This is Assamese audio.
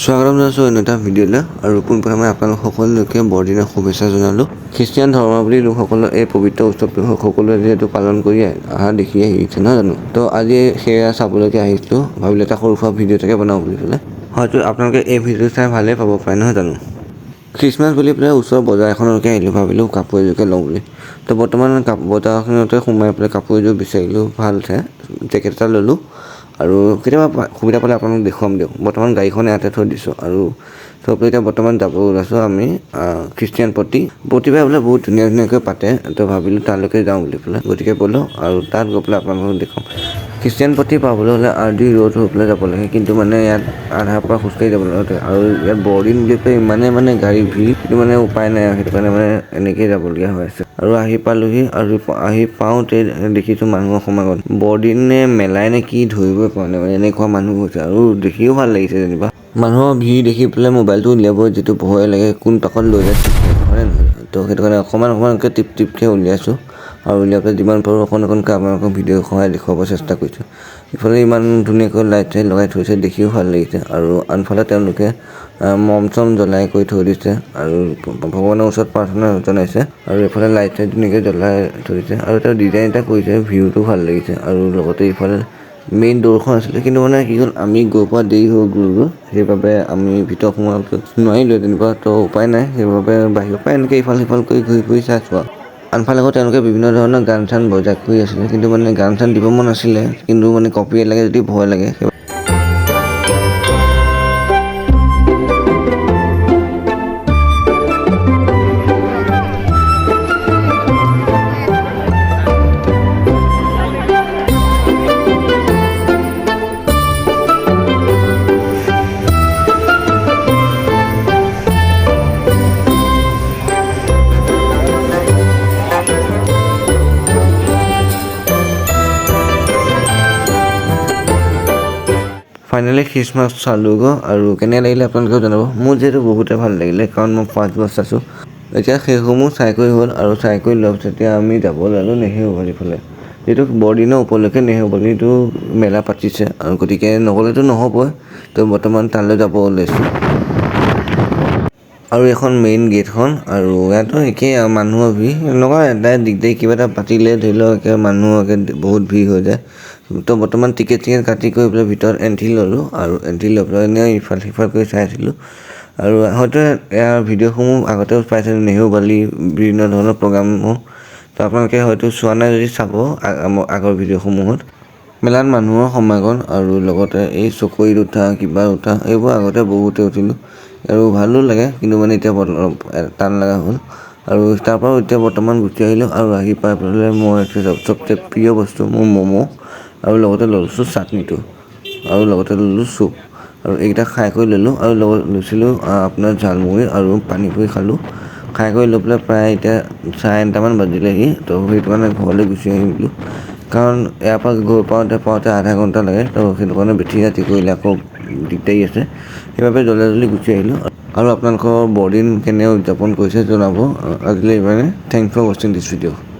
স্বাগতম জনাইছোঁ অন্য এটা ভিডিঅ'লৈ আৰু পোনপ্ৰথমে আপোনালোক সকলোকে বৰদিনৰ শুভেচ্ছা জনালোঁ। খ্ৰীষ্টিয়ান ধৰ্মাৱলম্বী লোকসকলৰ এই পবিত্ৰ উৎসৱটো সকলোৱে যিহেতু পালন কৰি অহা দেখি আহিছে নহয় জানো। তো আজি সেয়া চাবলৈকে আহিছিলোঁ, ভাবিলোঁ এটা সৰু সুৰা ভিডিঅ' এটাকে বনাওঁ বুলি পেলাই। হয়তো আপোনালোকে এই ভিডিঅ'টো চাই ভালেই পাব পাৰে নহয় জানো। খ্ৰীষ্টমাছ বুলি পেলাই ওচৰৰ বজাৰ এখনলৈকে আহিলোঁ, ভাবিলোঁ কাপোৰ এযোৰকে লওঁ বুলি। তো বৰ্তমান বজাৰখনতে সোমাই পেলাই কাপোৰ এযোৰ বিচাৰিলোঁ, ভাল চাই জেকেট এটা ল'লোঁ আৰু কেতিয়াবা সুবিধা পালে আপোনালোক দেখুৱাম দিয়ক। বৰ্তমান গাড়ীখন ইয়াতে থৈ দিছোঁ আৰু চব এতিয়া বৰ্তমান যাব ওলাইছোঁ আমি খ্ৰীষ্টিয়ান প্ৰতিবাৰে বোলে বহুত ধুনীয়া ধুনীয়াকৈ পাতে, তো ভাবিলোঁ তালৈকে যাওঁ বুলি পেলাই গতিকে গ'লোঁ আৰু তাত গৈ পেলাই আপোনালোকক দেখুৱাম। খ্ৰীষ্টিয়ান প্ৰতি পাবলৈ হ'লে RD ৰোড হৈ পেলাই যাব লাগে, কিন্তু মানে ইয়াত আধাৰ পৰা খোজকাঢ়ি যাব লাগে আৰু ইয়াত বৰদিন বুলি পেলাই ইমানে গাড়ী ভিৰ, কিন্তু মানে উপায় নাই আৰু সেইটো কাৰণে মানে এনেকৈয়ে যাবলগীয়া হৈ আছে। আৰু আহি পালোহি আৰু আহি পাওঁতে দেখিছোঁ মানুহৰ সমাগম। বৰদিনে মেলাই নে কি ধৰিবই পৰা নাই, মানে এনেকুৱা মানুহ হৈছে আৰু দেখিও ভাল লাগিছে যেনিবা। মানুহৰ ভিৰ দেখি পেলাই মোবাইলটো উলিয়াব যিটো ভয় লাগে, কোন পাকত লৈ যায় হয় নহয়। তো সেইটো কাৰণে অকণমানকৈ টিপকৈ উলিয়াইছোঁ আৰু উলিয়াই পেলাই যিমান পাৰোঁ অকণকৈ আপোনালোকক ভিডিঅ' সহায় দেখুৱাব চেষ্টা কৰিছোঁ। ইফালে ইমান ধুনীয়াকৈ লাইট চাইট লগাই থৈছে, দেখিও ভাল লাগিছে আৰু আনফালে তেওঁলোকে মম চম জ্বলাই কৰি থৈ দিছে আৰু ভগৱানৰ ওচৰত প্ৰাৰ্থনা জনাইছে আৰু এইফালে লাইট চাইট ধুনীয়াকৈ জ্বলাই থৈ দিছে আৰু এটা ডিজাইন এটা কৰিছে, ভিউটো ভাল লাগিছে আৰু লগতে ইফালে মেইন দৌৰখন আছিলে, কিন্তু মানে কি হ'ল আমি গৈ পোৱা দেৰি হৈ গ'লগৈ, সেইবাবে আমি ভিতৰত সোমাব নোৱাৰিলোঁ তেনেকুৱা। তো উপায় নাই, সেইবাবে বাহিৰৰ পৰা এনেকৈ ইফাল সিফাল কৰি ঘূৰি চাইছোঁ আৰু। আনফালে আকৌ তেওঁলোকে বিভিন্ন ধৰণৰ গান চান বজাই কৰি আছিলে, কিন্তু মানে গান চান দিব মন আছিলে, কিন্তু মানে কপিৰাইট লাগে যদি ভয় লাগে। ফাইনেলি খ্ৰীষ্টমাছ চালোঁগৈ আৰু কেনে লাগিলে আপোনালোকেও জনাব। মোৰ যিহেতু বহুতে ভাল লাগিলে, কাৰণ মই ফাৰ্ষ্ট চাইছোঁ। এতিয়া সেইসমূহ চাই কৰি হ'ল আৰু চাই কৰি লোৱাৰ পিছত এতিয়া আমি যাব ওলালোঁ নেহেৰুবালিৰ ফালে, যিটো বৰদিনৰ উপলক্ষে নেহেৰুবালিটো মেলা পাতিছে আৰু গতিকে নগ'লেতো নহ'বই। তো বৰ্তমান তালৈ যাব ওলাইছোঁ আৰু এখন মেইন গেটখন আৰু ইয়াতো একেই আৰু মানুহৰ ভিৰ, এনেকুৱা এটাই দিগদাৰী কিবা এটা পাতিলে ধৰি লওক একে মানুহকে বহুত ভিৰ হৈ যায়। তো বৰ্তমান টিকেট কাটি কৰি পেলাই ভিতৰত এণ্ট্ৰি ল'লোঁ আৰু এণ্ট্ৰি লৈ পেলাই এনেই ইফাল সিফাল কৰি চাই আছিলোঁ আৰু হয়তো ইয়াৰ ভিডিঅ'সমূহ আগতেও পাইছিলোঁ নেহেৰুবালি বিভিন্ন ধৰণৰ প্ৰগ্ৰামসমূহ। তো আপোনালোকে হয়তো চোৱা নাই যদি চাব আগৰ ভিডিঅ'সমূহত। মেলাত মানুহৰ সমাগম আৰু লগতে এই চকৰিত উঠা কিবা উঠা এইবোৰ আগতে বহুতে উঠিলোঁ আৰু ভালো লাগে, কিন্তু মানে এতিয়া টান লগা হ'ল আৰু তাৰপৰাও এতিয়া বৰ্তমান গুচি আহিলোঁ আৰু আহি পাই পেলাই মই চবচে প্ৰিয় বস্তু মোৰ ম'ম' আৰু লগতে লৈছোঁ চাটনিটো আৰু লগতে ল'লোঁ চুপ আৰু এইকেইটা খাই কৰি ল'লোঁ আৰু লগত লৈছিলোঁ আপোনাৰ ঝালমুড়ি আৰু পানীপুৰি খালোঁ। খাই কৰি লৈ পেলাই প্ৰায় এতিয়া 9:30মান বাজিলেহি। তো সেইটো কাৰণে ঘৰলৈ গুচি আহিলোঁ, কাৰণ ইয়াৰ পৰা গৈ পাওঁতে আধা ঘণ্টা লাগে। তো সেইটো কাৰণে বেছি ৰাতি কৰিলে আকৌ দিগদাৰি আছে, সেইবাবে জল্দি গুচি আহিলোঁ। আৰু আপোনালোকৰ বৰদিন কেনে উদযাপন কৰিছে জনাব। আজিলৈ ইমানে। থেংকছ ফৰ ৱাচিং দিছ ভিডিঅ'।